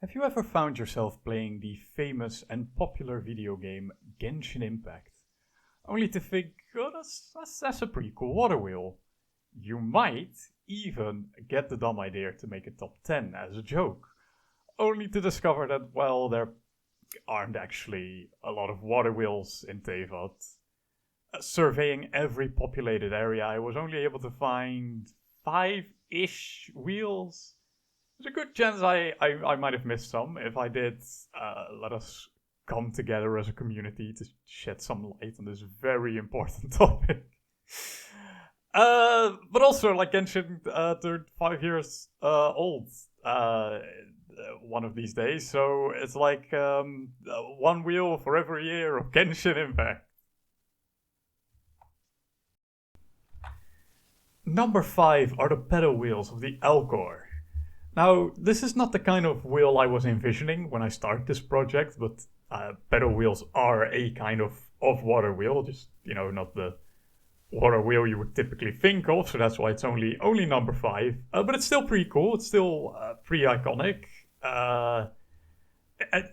Have you ever found yourself playing the famous and popular video game Genshin Impact, only to think, oh, that's a pretty cool water wheel? You might even get the dumb idea to make a top 10 as a joke, only to discover that, well, there aren't actually a lot of water wheels in Tevat. Surveying every populated area, I was only able to find 5-ish wheels. There's a good chance I might have missed some. If I did, let us come together as a community to shed some light on this very important topic. But also, like Genshin turned 5 years old one of these days, so it's like one wheel for every year of Genshin Impact. Number 5 are the pedal wheels of the Alcor. Now, this is not the kind of wheel I was envisioning when I started this project, but pedal wheels are a kind of water wheel, just, not the water wheel you would typically think of, so that's why it's only number 5. But it's still pretty cool, it's still pretty iconic. I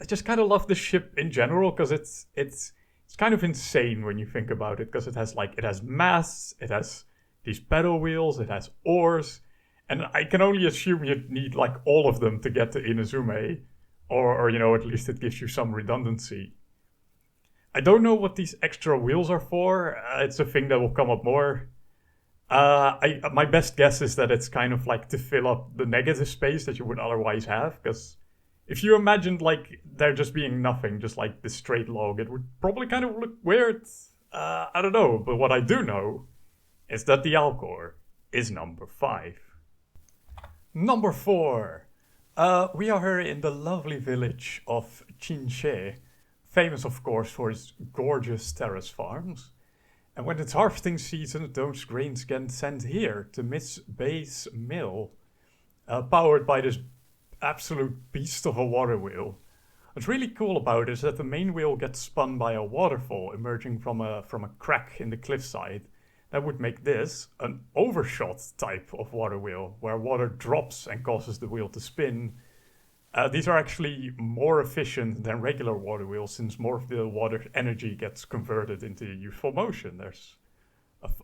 just kind of love the ship in general, because it's kind of insane when you think about it, because it has masts, it has these pedal wheels, it has oars, and I can only assume you'd need all of them to get to Inazume, or at least it gives you some redundancy. I don't know what these extra wheels are for. It's a thing that will come up more. My best guess is that it's kind of to fill up the negative space that you would otherwise have, because if you imagined there just being nothing, just this straight log, it would probably kind of look weird. I don't know, but what I do know is that the Alcor is number 5. Number 4. We are here in the lovely village of Chinche, famous of course for its gorgeous terrace farms. And when it's harvesting season, those grains get sent here to Miss Bay's mill, powered by this absolute beast of a water wheel. What's really cool about it is that the main wheel gets spun by a waterfall emerging from a crack in the cliffside. That would make this an overshot type of water wheel, where water drops and causes the wheel to spin. These are actually more efficient than regular water wheels, since more of the water energy gets converted into useful motion. There's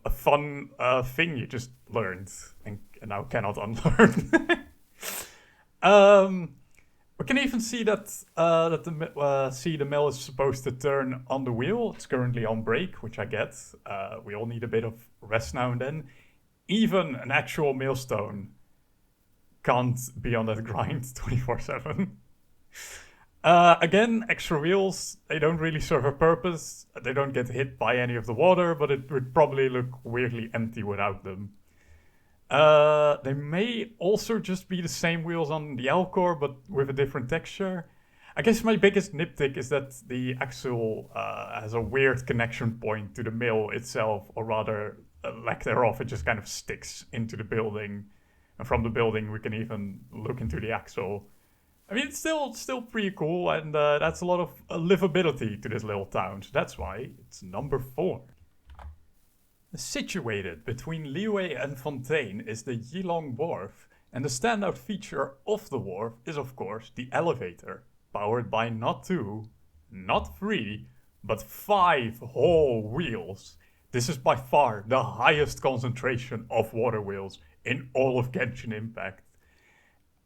a fun thing you just learned and now cannot unlearn. We can even see that the mill is supposed to turn on the wheel. It's currently on break, which I get. We all need a bit of rest now and then. Even an actual millstone can't be on that grind 24/7. Again, extra wheels, they don't really serve a purpose. They don't get hit by any of the water, but it would probably look weirdly empty without them. They may also just be the same wheels on the Alcor, but with a different texture. I guess my biggest nitpick is that the axle has a weird connection point to the mill itself, or rather, lack thereof, it just kind of sticks into the building. And from the building, we can even look into the axle. I mean, it's still pretty cool, and that's a lot of livability to this little town, so that's why it's number 4. Situated between Liyue and Fontaine is the Yilong Wharf, and the standout feature of the wharf is of course the elevator, powered by not 2, not 3, but 5 whole wheels. This is by far the highest concentration of water wheels in all of Genshin Impact.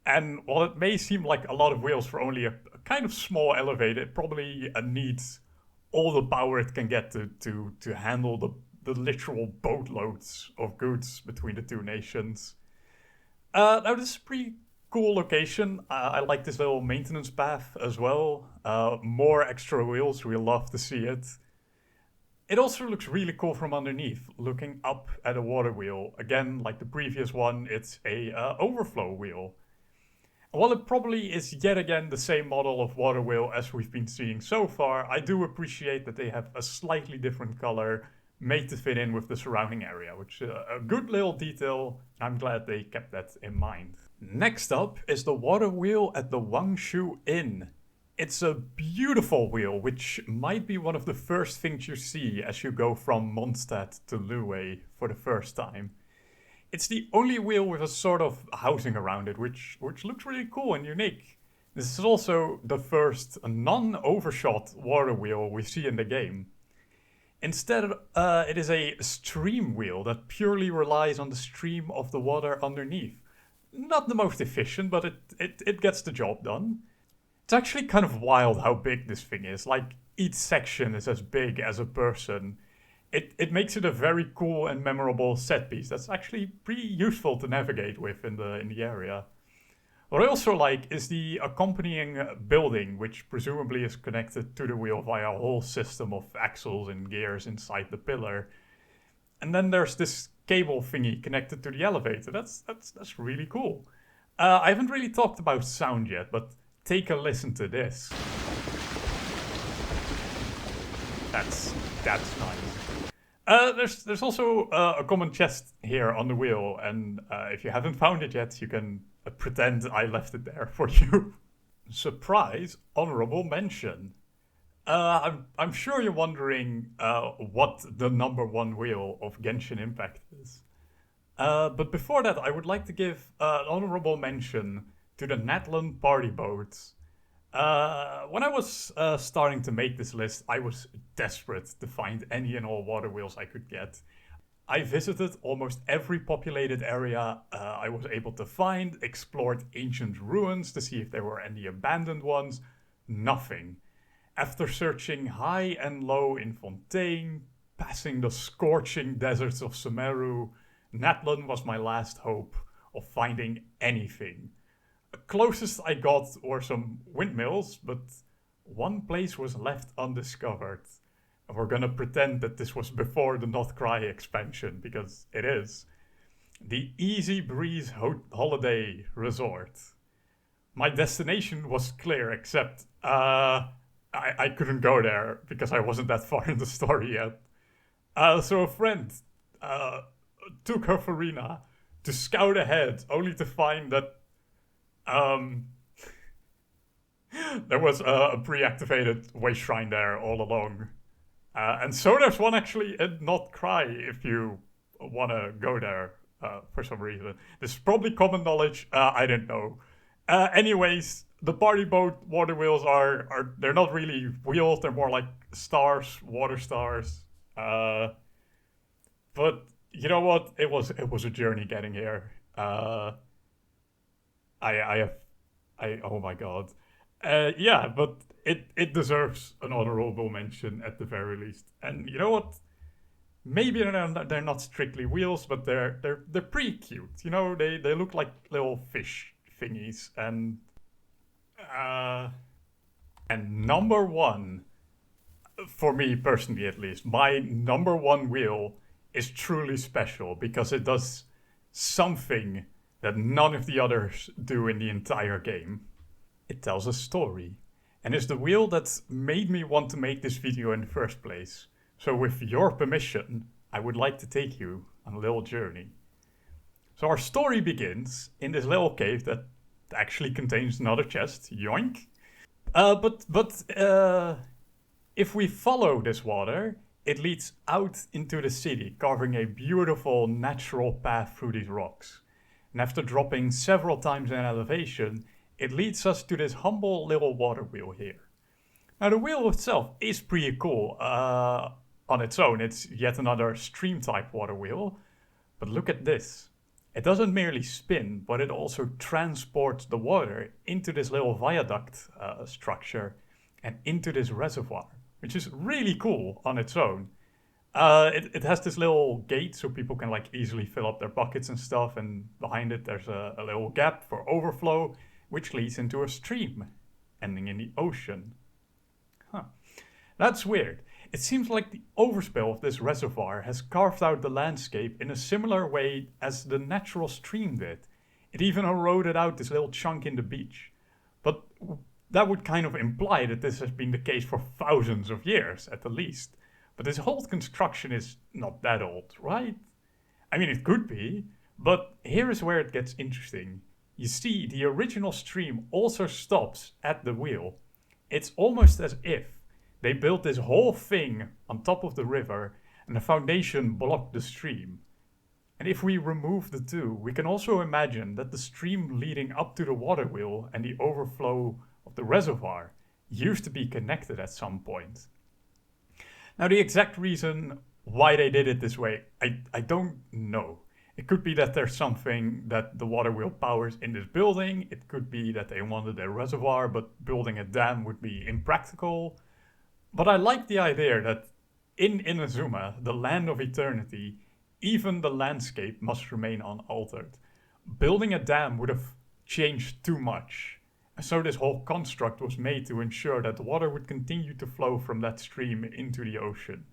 And while it may seem like a lot of wheels for only a kind of small elevator, it probably needs all the power it can get to handle the literal boatloads of goods between the two nations. Now, this is a pretty cool location. I like this little maintenance path as well. More extra wheels, we love to see it. It also looks really cool from underneath, looking up at a water wheel. Again, like the previous one, it's a overflow wheel. While it probably is yet again the same model of water wheel as we've been seeing so far, I do appreciate that they have a slightly different color made to fit in with the surrounding area, which is a good little detail. I'm glad they kept that in mind. Next up is the water wheel at the Wangshu Inn. It's a beautiful wheel, which might be one of the first things you see as you go from Mondstadt to Liyue for the first time. It's the only wheel with a sort of housing around it, which looks really cool and unique. This is also the first non-overshot water wheel we see in the game. Instead, it is a stream wheel that purely relies on the stream of the water underneath. Not the most efficient, but it gets the job done. It's actually kind of wild how big this thing is. Like, each section is as big as a person. It makes it a very cool and memorable set piece that's actually pretty useful to navigate with in the area. What I also like is the accompanying building, which presumably is connected to the wheel via a whole system of axles and gears inside the pillar. And then there's this cable thingy connected to the elevator. That's really cool. I haven't really talked about sound yet, but take a listen to this. That's nice. There's also a common chest here on the wheel, and if you haven't found it yet, you can pretend I left it there for you. Surprise! Honorable mention. I'm sure you're wondering what the number one wheel of Genshin Impact is. But before that, I would like to give an honorable mention to the Natlan party boats. When I was starting to make this list, I was desperate to find any and all water wheels I could get. I visited almost every populated area I was able to find, explored ancient ruins to see if there were any abandoned ones. Nothing. After searching high and low in Fontaine, passing the scorching deserts of Sumeru, Natlan was my last hope of finding anything. The closest I got were some windmills, but one place was left undiscovered. And we're gonna pretend that this was before the Not Cry expansion, because it is. The Easy Breeze Holiday Resort. My destination was clear, except I couldn't go there because I wasn't that far in the story yet. So a friend took her Farina to scout ahead, only to find that there was a pre-activated waste shrine there all along. And so there's one actually in Not Cry if you want to go there for some reason. This is probably common knowledge, I didn't know. Anyways, the party boat water wheels are they're not really wheels, they're more like stars, water stars. But you know what? It was a journey getting here. Oh my god. Yeah, but it deserves an honorable mention at the very least. And you know what? Maybe they're not strictly wheels, but they're pretty cute. You know, they look like little fish thingies. And number one, for me personally at least, my number one wheel is truly special because it does something that none of the others do in the entire game. It tells a story, and is the wheel that made me want to make this video in the first place. So with your permission, I would like to take you on a little journey. So our story begins in this little cave that actually contains another chest, yoink. But if we follow this water, it leads out into the city, carving a beautiful natural path through these rocks. And after dropping several times in elevation, it leads us to this humble little water wheel here. Now the wheel itself is pretty cool on its own. It's yet another stream type water wheel. But look at this. It doesn't merely spin, but it also transports the water into this little viaduct structure and into this reservoir, which is really cool on its own. It has this little gate so people can like easily fill up their buckets and stuff, and behind it there's a little gap for overflow, which leads into a stream, ending in the ocean. Huh. That's weird. It seems like the overspill of this reservoir has carved out the landscape in a similar way as the natural stream did. It even eroded out this little chunk in the beach. But that would kind of imply that this has been the case for thousands of years, at the least. But this whole construction is not that old, right? I mean, it could be, but here is where it gets interesting. You see, the original stream also stops at the wheel. It's almost as if they built this whole thing on top of the river and the foundation blocked the stream. And if we remove the two, we can also imagine that the stream leading up to the water wheel and the overflow of the reservoir used to be connected at some point. Now, the exact reason why they did it this way, I don't know. It could be that there's something that the water wheel powers in this building. It could be that they wanted a reservoir, but building a dam would be impractical. But I like the idea that in Inazuma, the land of eternity, even the landscape must remain unaltered. Building a dam would have changed too much. And so this whole construct was made to ensure that the water would continue to flow from that stream into the ocean.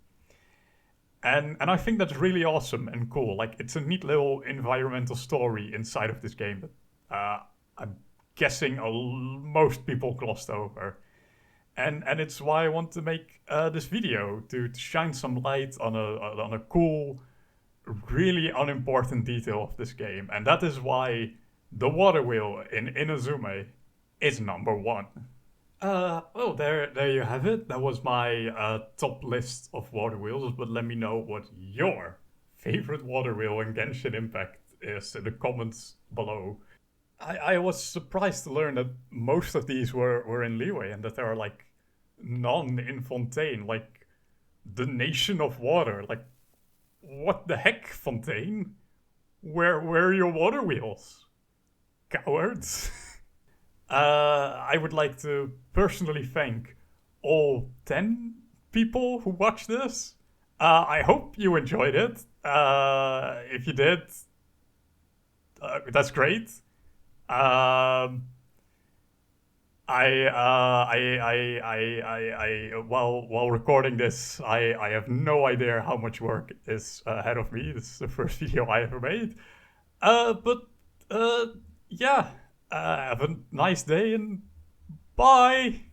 And I think that's really awesome and cool. Like, it's a neat little environmental story inside of this game that I'm guessing most people glossed over. And it's why I want to make this video to shine some light on a cool, really unimportant detail of this game, and that is why the water wheel in Inazuma is number one. Well, there you have it. That was my top list of water wheels. But let me know what your favorite water wheel in Genshin Impact is in the comments below. I was surprised to learn that most of these were in Liyue and that there are like none in Fontaine, like the nation of water. Like, what the heck, Fontaine? Where are your water wheels? Cowards. I would like to personally thank all 10 people who watched this. I hope you enjoyed it. If you did, that's great. While recording this, I have no idea how much work is ahead of me. This is the first video I ever made. But yeah, have a nice day and bye.